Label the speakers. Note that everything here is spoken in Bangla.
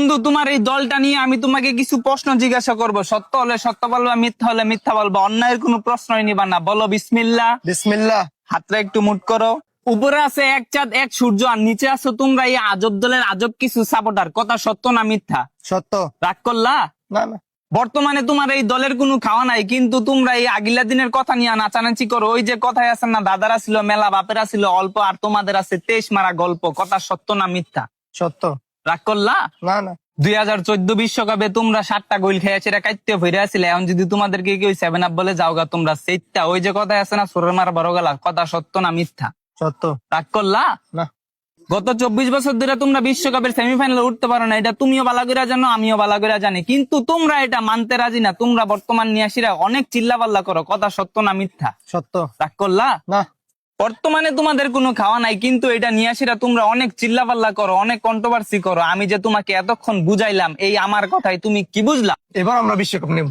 Speaker 1: বন্ধু, তোমার এই দলটা নিয়ে আমি তোমাকে কিছু প্রশ্ন জিজ্ঞাসা করব। সত্য হলে সত্য বলবা, মিথ্যা হলে মিথ্যা বলবা। অন্যায়ের কোনো প্রশ্নই নিবা না। বলো বিসমিল্লাহ।
Speaker 2: বিসমিল্লাহ।
Speaker 1: হাতটা একটু মুট করো। উপরে আছে এক চাঁদ এক সূর্য, আর নিচে আছো তোমরা এই আজব দলের আজব কিছু সাপোর্টার। কথা সত্য না মিথ্যা?
Speaker 2: সত্য।
Speaker 1: রাগ করলা?
Speaker 2: না না।
Speaker 1: বর্তমানে তোমার এই দলের কোনো খাওয়া নাই, কিন্তু তোমরা এই আগিলা দিনের কথা নিয়ে নাচানাচি করো। ওই যে কথায় আছে না, দাদারা ছিল মেলা, বাপেরা ছিল অল্প, আর তোমাদের আছে 23 মারা গল্প। কথা সত্য না মিথ্যা?
Speaker 2: সত্য।
Speaker 1: রাগ করলা?
Speaker 2: না না।
Speaker 1: 2014 বিশ্বকাপে তোমরা 7টা গোল খেয়েছে, এটা কাইতে ভরে আসলে। এখন যদি তোমাদেরকে কেউ 7 আপ বলে যাওগা তোমরা সেইটা, ওই যে কথায় আছে না, সোরের মারা বড় গেলা। কথা সত্য না মিথ্যা?
Speaker 2: সত্য।
Speaker 1: রাগ করলা?
Speaker 2: না।
Speaker 1: গত 24 বছর ধরে তোমরা বিশ্বকাপের সেমিফাইনালে উঠতে পারো না, এটা তুমিও ভালো করে জানো, আমিও ভালো করে জানি। কিন্তু তোমরা এটা মানতে রাজি না। তোমরা বর্তমান নিয়াসীরা অনেক চিল্লাপাল্লা করো। কথা সত্য না মিথ্যা?
Speaker 2: সত্য।
Speaker 1: রাগ করলা?
Speaker 2: না।
Speaker 1: বর্তমানে তোমাদের কোনো খাওয়া নাই, কিন্তু এটা নিয়াসীরা তোমরা অনেক চিল্লাপাল্লা করো, অনেক কন্ট্রোভার্সি করো। আমি যে তোমাকে এতক্ষণ বুঝাইলাম, এই আমার কথাই তুমি কি বুঝলা?
Speaker 2: এবার আমরা বিশ্বকাপ নেব।